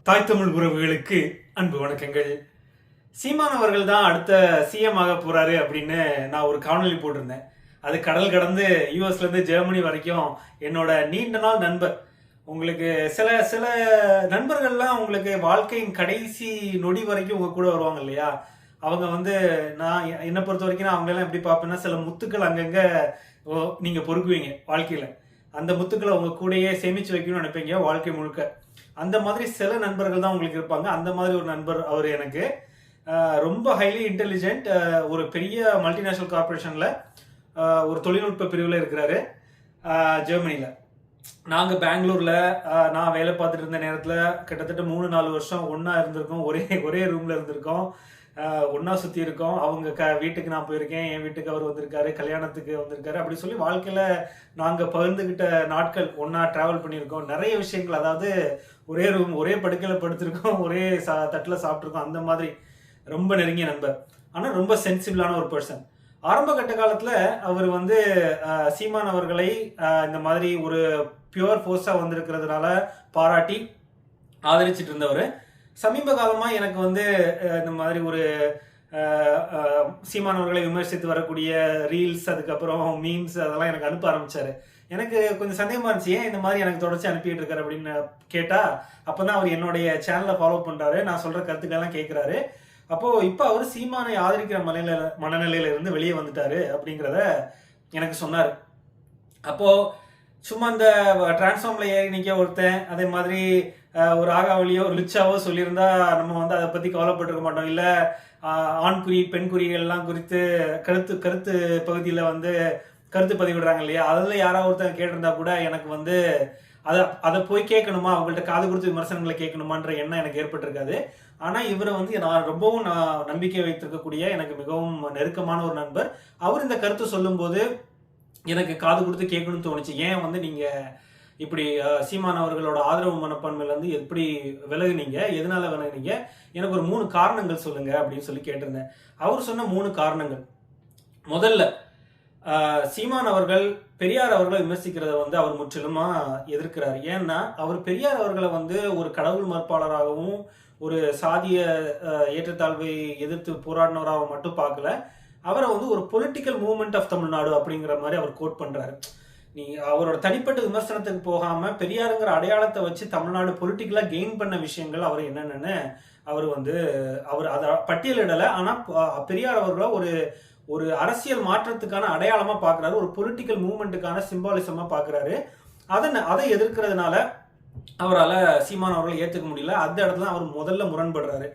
தாய் தமிழ் உறவுகளுக்கு அன்பு வணக்கங்கள். சீமான் அவர்கள் தான் அடுத்த சிஎம் ஆக போறாரு அப்படின்னு நான் ஒரு காணொலி போட்டிருந்தேன். அது கடல் கடந்து யூஎஸ்ல இருந்து ஜெர்மனி வரைக்கும் என்னோட நீண்ட நாள் நண்பர். உங்களுக்கு சில சில நண்பர்கள்லாம் உங்களுக்கு வாழ்க்கையின் கடைசி நொடி வரைக்கும் உங்க கூட வருவாங்க இல்லையா? அவங்க நான் என்னை பொறுத்த வரைக்கும் நான் அவங்களெல்லாம் எப்படி பார்ப்பேன்னா, சில முத்துக்கள் அங்கங்க நீங்க பொறுக்குவீங்க வாழ்க்கையில. அந்த முத்துக்களை உங்க கூடயே சேமிச்சு வைக்கணும்னு நினைப்பீங்க வாழ்க்கை முழுக்க. அந்த மாதிரி சில நண்பர்கள் தான் உங்களுக்கு இருப்பாங்க. அந்த மாதிரி ஒரு நண்பர் அவர் எனக்கு. ரொம்ப ஹைலி இன்டெலிஜென்ட். ஒரு பெரிய மல்டிநேஷனல் கார்பரேஷனில் ஒரு தொழில்நுட்ப பிரிவில் இருக்கிறாரு ஜெர்மனியில். நாங்கள் பெங்களூரில் நான் வேலை பார்த்துட்டு இருந்த நேரத்தில் கிட்டத்தட்ட 3-4 வருஷம் ஒன்றா இருந்திருக்கோம். ஒரே ரூமில் இருந்திருக்கோம். ஒன்றா சுற்றி இருக்கோம். அவங்க வீட்டுக்கு நான் போயிருக்கேன், என் வீட்டுக்கு அவர் வந்திருக்காரு, கல்யாணத்துக்கு வந்திருக்காரு. அப்படி சொல்லி வாழ்க்கையில் நாங்கள் பகிர்ந்துக்கிட்ட நாட்கள், ஒன்றா ட்ராவல் பண்ணியிருக்கோம். நிறைய விஷயங்கள், அதாவது ஒரே ரூம், ஒரே படுக்கையில் படுத்திருக்கோம், ஒரே தட்டில் சாப்பிட்ருக்கோம். அந்த மாதிரி ரொம்ப நெருங்கிய நண்பர். ஆனால் ரொம்ப சென்சிபிளான ஒரு பர்சன். ஆரம்ப கட்ட காலத்தில் அவர் சீமான் அவர்களை இந்த மாதிரி ஒரு பியூர் ஃபோர்ஸாக வந்திருக்கிறதுனால பாராட்டி ஆதரிச்சிட்டு இருந்தவர். சமீப காலமாக எனக்கு இந்த மாதிரி ஒரு சீமான் அவர்களை விமர்சித்து வரக்கூடிய ரீல்ஸ், அதுக்கப்புறம் மீம்ஸ் அதெல்லாம் எனக்கு அனுப்ப ஆரம்பிச்சாரு. எனக்கு கொஞ்சம் சந்தேகமா இருந்துச்சு, ஏன் இந்த மாதிரி எனக்கு தொடர்ச்சி அனுப்பிட்டு இருக்காரு அப்படின்னு கேட்டா, அப்பதான் அவர் என்னுடைய சேனலை ஃபாலோ பண்றாரு, நான் சொல்ற கருத்துக்கள்லாம் கேட்கிறாரு. அப்போ இப்போ அவர் சீமானை ஆதரிக்கிற மனநிலையில இருந்து வெளியே வந்துட்டாரு அப்படிங்கிறத எனக்கு சொன்னார். அப்போ சும்மா இந்த டிரான்ஸ்ஃபார்ம்ல ஏறி நிக்க ஒருத்தன் அதே மாதிரி ஒரு ஆகாவலியோ ஒரு லிச்சாவோ சொல்லியிருந்தா நம்ம அதை பத்தி கவலைப்பட்டிருக்க மாட்டோம். இல்ல ஆண்குறி பெண்குறிகள்லாம் குறித்து கருத்து பகுதியில கருத்து பதிவிடுறாங்க இல்லையா, அதில் யாராவது ஒருத்தர் கேட்டிருந்தா கூட எனக்கு அதை போய் கேட்கணுமா, அவங்கள்ட்ட காது கொடுத்து விமர்சனங்களை கேட்கணுமான்ற எண்ணம் எனக்கு ஏற்பட்டிருக்காது. ஆனா இவரை நான் ரொம்பவும் நம்பிக்கை வைத்திருக்கக்கூடிய எனக்கு மிகவும் நெருக்கமான ஒரு நண்பர். அவர் இந்த கருத்து சொல்லும் போது எனக்கு காது கொடுத்து கேட்கணும்னு தோணுச்சு. ஏன் நீங்க இப்படி சீமான் அவர்களோட ஆதரவு மனப்பான்மையில எப்படி விலகுனீங்க, எதனால விலகுனீங்க, எனக்கு ஒரு 3 காரணங்கள் சொல்லுங்க அப்படின்னு சொல்லி கேட்டிருந்தேன். அவர் சொன்ன 3 காரணங்கள். முதல்ல, சீமான் அவர்கள் பெரியார் அவர்களை விமர்சிக்கிறத அவர் முற்றிலுமா எதிர்க்கிறார். ஏன்னா அவர் பெரியார் அவர்களை ஒரு கடவுள் மறுப்பாளராகவும் ஒரு சாதிய ஏற்றத்தாழ்வை எதிர்த்து போராடினவராக மட்டும் பார்க்கல, அவரை ஒரு பொலிட்டிக்கல் மூவ்மெண்ட் ஆஃப் தமிழ்நாடு அப்படிங்கிற மாதிரி அவர் கோட் பண்றாரு. நீ அவரோட தனிப்பட்ட விமர்சனத்துக்கு போகாம பெரியாருங்கிற அடையாளத்தை வச்சு தமிழ்நாடு பொலிட்டிக்கலா கெயின் பண்ண விஷயங்கள் அவர் என்னென்னு அவர் அதை பட்டியலிடலை. ஆனா பெரியார் அவர்களை ஒரு அரசியல் மாற்றத்துக்கான அடையாளமா பாக்குறாரு, ஒரு பொலிட்டிக்கல் மூவ்மெண்ட்டுக்கான சிம்பாலிசமா பாக்குறாரு. அதை எதிர்க்கிறதுனால அவரால் சீமான் அவர்களை ஏற்றுக்க முடியல. அந்த இடத்துல அவர் முதல்ல முரண்படுறாரு.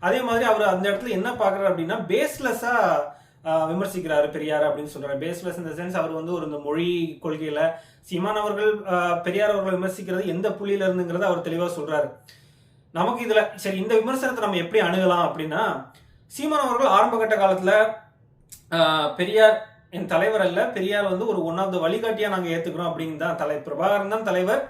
அதே மாதிரி அவர் அந்த இடத்துல என்ன பாக்குறாரு அப்படின்னா, பேஸ்லெஸ்ஸா விமர்சிக்கிறாரு பெரியார் அப்படின்னு சொல்றாரு. பேஸ்லெஸ் இந்த சென்ஸ், அவர் ஒரு இந்த மொழி கொள்கையில சீமான் அவர்கள் பெரியார் அவர்களை விமர்சிக்கிறது எந்த புள்ளியில இருந்துங்கிறத அவர் தெளிவா சொல்றாரு. நமக்கு இதுல சரி, இந்த விமர்சனத்தை நம்ம எப்படி அணுகலாம் அப்படின்னா, சீமான் அவர்கள் ஆரம்ப கட்ட காலத்துல பெரியார் என் தலைவர் அல்ல, பெரியார் ஒரு ஒன் ஆஃப் த வழிகாட்டியா நாங்க ஏத்துக்கிறோம் அப்படின்னு தான் பிரபாகரன் தான் தலைவர்,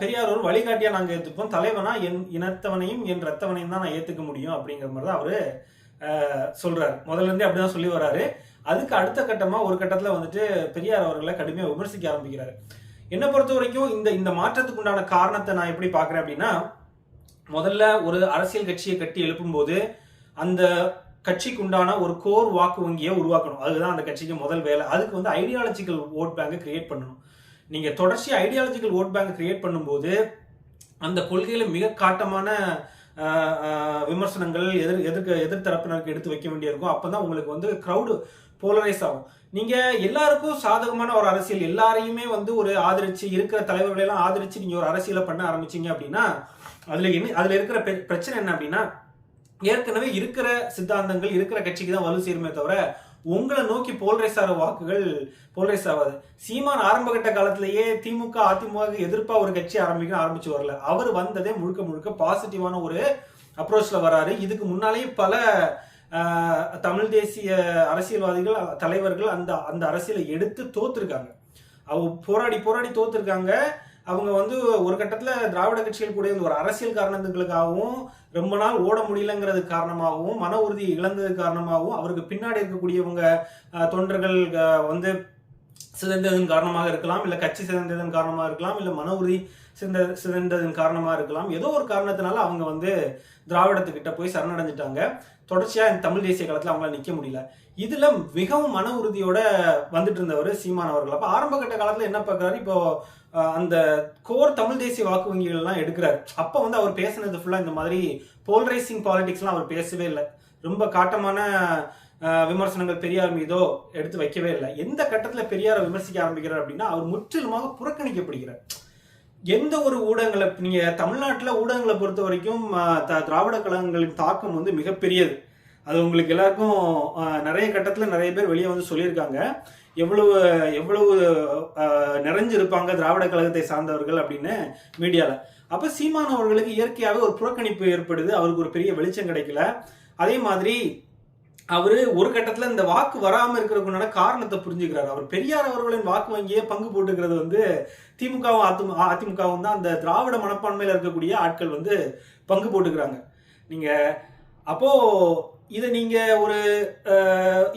பெரியார் ஒரு வழிகாட்டியா நாங்க ஏத்துப்போம், தலைவனா என் இனத்தவனையும் என் ரத்தவனையும் தான் நான் ஏத்துக்க முடியும் அப்படிங்கிற மாதிரி தான் அவரு சொல்றாரு. முதல்ல இருந்தே அப்படிதான் சொல்லி வர்றாரு. அதுக்கு அடுத்த கட்டமா ஒரு கட்டத்துல பெரியார் அவர்களை கடுமையா விமர்சிக்க ஆரம்பிக்கிறாரு. என்னை பொறுத்த வரைக்கும் இந்த மாற்றத்துக்கு உண்டான காரணத்தை நான் எப்படி பாக்குறேன் அப்படின்னா, முதல்ல ஒரு அரசியல் கட்சியை கட்டி எழுப்பும் போது அந்த கட்சிக்கு உண்டான ஒரு கோர் வாக்கு வங்கியை உருவாக்கணும். அதுதான் அந்த கட்சிக்கு முதல் வேலை. அதுக்கு ஐடியாலஜிக்கல் ஓட் பேங்கை கிரியேட் பண்ணணும். நீங்க தொடர்ச்சி ஐடியாலஜிக்கல் ஓட் பேங்க் கிரியேட் பண்ணும்போது அந்த கொள்கையில மிக காட்டமான விமர்சனங்கள் எதிர்த்தரப்பினருக்கு எடுத்து வைக்க வேண்டியிருக்கும். அப்பதான் உங்களுக்கு கிரௌடு போலரைஸ் ஆகும். நீங்க எல்லாருக்கும் சாதகமான ஒரு அரசியல், எல்லாரையுமே ஒரு ஆதரிச்சு இருக்கிற தலைவர்களை எல்லாம் ஆதரிச்சு நீங்க ஒரு அரசியலை பண்ண ஆரம்பிச்சீங்க அப்படின்னா, அதுல இருக்கிற பிரச்சனை என்ன அப்படின்னா, ஏற்கனவே இருக்கிற சித்தாந்தங்கள் இருக்கிற கட்சிக்கு தான் வலு சேருமே தவிர உங்களை நோக்கி போல்ரைஸ் ஆகிற வாக்குகள் போல்ரைஸ் ஆகாது. சீமான் ஆரம்ப கட்ட காலத்திலேயே திமுக அதிமுக எதிர்ப்பா ஒரு கட்சி ஆரம்பிச்சு வரல. அவர் வந்ததே முழுக்க பாசிட்டிவான ஒரு அப்ரோச்ல வராரு. இதுக்கு முன்னாலேயே பல தமிழ் தேசிய அரசியல்வாதிகள் தலைவர்கள் அந்த அரசியலை எடுத்து தோத்துருக்காங்க. அவங்க போராடி தோத்துருக்காங்க. அவங்க ஒரு கட்டத்துல திராவிட கட்சிகள் கூட ஒரு அரசியல் காரணங்களுக்காகவும் ரொம்ப நாள் ஓட முடியலங்கிறது காரணமாகவும் மன உறுதி இழந்தது காரணமாகவும் அவருக்கு பின்னாடி இருக்கக்கூடியவங்க தொண்டர்கள் சிதைந்ததன் காரணமாக இருக்கலாம், இல்லை கட்சி சிதைந்ததன் காரணமாக இருக்கலாம், இல்லை மன உறுதி சிதைந்ததன் காரணமாக இருக்கலாம். ஏதோ ஒரு காரணத்தினால அவங்க வந்து திராவிடத்துக்கிட்ட போய் சரணடைஞ்சிட்டாங்க. தொடர்ச்சியாக இந்த தமிழ் தேசிய காலத்தில் அவங்களால நிற்க முடியல. இதுல மிகவும் மன உறுதியோட வந்துட்டு இருந்தவர் சீமான் அவர்கள். அப்போ ஆரம்ப கட்ட காலத்தில் என்ன பார்க்குறாரு, இப்போ அந்த கோர் தமிழ் தேசிய வாக்கு வங்கிகள் எல்லாம் எடுக்கிறாரு. அப்போ வந்து அவர் பேசினது ஃபுல்லாக இந்த மாதிரி போல்ரைசிங் பாலிடிக்ஸ்லாம் அவர் பேசவே இல்லை. ரொம்ப காட்டமான விமர்சனங்கள் பெரியார் மீதோ எடுத்து வைக்கவே இல்லை. எந்த கட்டத்தில் பெரியாரை விமர்சிக்க ஆரம்பிக்கிறார் அப்படின்னா, அவர் முற்றிலுமாக புறக்கணிக்கப்படுகிறார். எந்த ஒரு ஊடகங்களை நீங்க தமிழ்நாட்டில் ஊடகங்களை பொறுத்த வரைக்கும் திராவிட கழகங்களின் தாக்கம் வந்து மிகப்பெரியது. அது உங்களுக்கு எல்லாருக்கும் நிறைய கட்டத்தில் நிறைய பேர் வெளியே வந்து சொல்லியிருக்காங்க எவ்வளவு எவ்வளவு நிறைஞ்சிருப்பாங்க திராவிட கழகத்தை சார்ந்தவர்கள் அப்படின்னு மீடியாவில். அப்போ சீமான் அவர்களுக்கு இயற்கையாகவே ஒரு புறக்கணிப்பு ஏற்படுது. அவருக்கு ஒரு பெரிய வெளிச்சம் கிடைக்கல. அதே மாதிரி அவரு ஒரு கட்டத்தில் இந்த வாக்கு வராமல் இருக்கிறதுக்குண்டான காரணத்தை புரிஞ்சுக்கிறார். அவர் பெரியார் அவர்களின் வாக்கு வங்கியே பங்கு போட்டுக்கிறது வந்து திமுகவும் அதிமுகவும் தான் அந்த திராவிட மனப்பான்மையில் இருக்கக்கூடிய ஆட்கள் வந்து பங்கு போட்டுக்கிறாங்க. நீங்க அப்போ இதை நீங்க ஒரு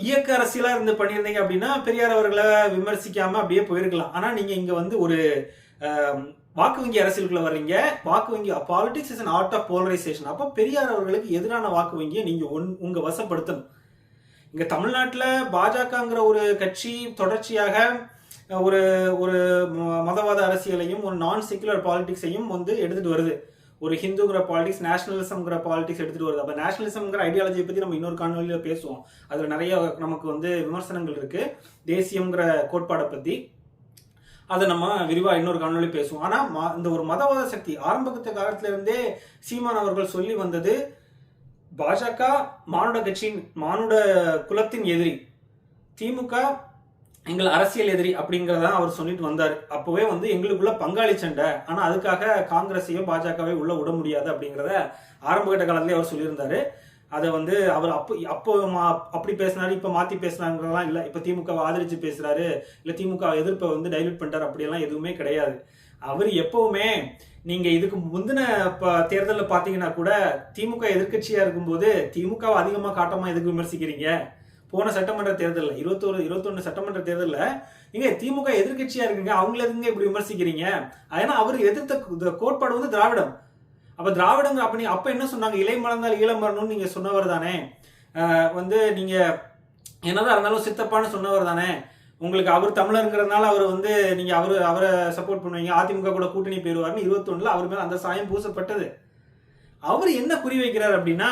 இயக்க அரசியலா இருந்து பண்ணியிருந்தீங்க அப்படின்னா பெரியார் அவர்களை விமர்சிக்காம அப்படியே போயிருக்கலாம். ஆனா நீங்க இங்க வந்து ஒரு வாக்கு வங்கி அரசியலுக்குள்ள வர்றீங்க. வாக்கு வங்கி politics is an art of polarization. அப்போ பெரியார் அவர்களுக்கு எதிரான வாக்கு வங்கியை நீங்க உங்க வசப்படுத்தணும். இங்க தமிழ்நாட்டில் பாஜகங்கிற ஒரு கட்சி தொடர்ச்சியாக ஒரு ஒரு மதவாத அரசியலையும் ஒரு நான் செக்குலர் பாலிடிக்ஸையும் வந்து எடுத்துட்டு வருது. ஒரு ஹிந்துங்கிற பாலிடிக்ஸ், நேஷனலிசம்ங்கிற பாலிடிக்ஸ் எடுத்துட்டு வருது. அப்போ நேஷனலிசம்ங்கிற ஐடியாலஜியை பற்றி நம்ம இன்னொரு காணொலியில் பேசுவோம். அதில் நிறைய நமக்கு வந்து விமர்சனங்கள் இருக்கு. தேசியங்கிற கோட்பாடை பற்றி அதை நம்ம விரிவாக இன்னொரு காணொலி பேசுவோம். ஆனால் இந்த ஒரு மதவாத சக்தி ஆரம்பத்த காலத்துல இருந்தே சீமான் அவர்கள் சொல்லி வந்தது, பாஜக மானுட கட்சியின் மானுட குலத்தின் எதிரி, திமுக எங்கள் அரசியல் எதிரி அப்படிங்கிறதான் அவர் சொல்லிட்டு வந்தார். அப்போவே வந்து எங்களுக்குள்ள பங்காளி சண்டை, ஆனால் அதுக்காக காங்கிரஸையோ பாஜகவை உள்ள விட முடியாது அப்படிங்கிறத ஆரம்பகட்ட காலத்திலே அவர் சொல்லியிருந்தாரு. அதை வந்து அவர் அப்போ அப்படி பேசினாரு, இப்போ மாற்றி பேசினாங்கிறதெல்லாம் இல்லை. இப்போ திமுகவை ஆதரித்து பேசுறாரு, இல்லை திமுக எதிர்ப்பை வந்து டைல்யூட் பண்ணிட்டார், அப்படியெல்லாம் எதுவுமே கிடையாது. அவர் எப்பவுமே நீங்க இதுக்கு முந்தின தேர்தலில் பார்த்தீங்கன்னா கூட திமுக எதிர்கட்சியா இருக்கும்போது திமுகவை அதிகமாக காட்டமா எதுக்கு விமர்சிக்கிறீங்க? போன சட்டமன்ற தேர்தலில் 21 சட்டமன்ற தேர்தலில் நீங்க திமுக எதிர்கட்சியா இருக்குங்க, அவங்கள எதுங்க இப்படி விமர்சிக்கிறீங்க? ஏன்னா அவர் எதிர்த்த கோட்பாடு வந்து திராவிடம். அப்ப திராவிடங்க அப்ப என்ன சொன்னாங்க, இலை மலர்ந்தால் ஈழம் மரணும்னு நீங்க சொன்னவர் தானே, வந்து நீங்க என்னதான் இருந்தாலும் சித்தப்பான்னு சொன்னவர் தானே, உங்களுக்கு அவர் தமிழருங்கிறதுனால அவர் வந்து நீங்க அவரை சப்போர்ட் பண்ணுவீங்க, அதிமுக கூட கூட்டணி போயிருவாருன்னு 21 அவர் மேல அந்த சாயம் பூசப்பட்டது. அவர் என்ன குறி வைக்கிறார் அப்படின்னா,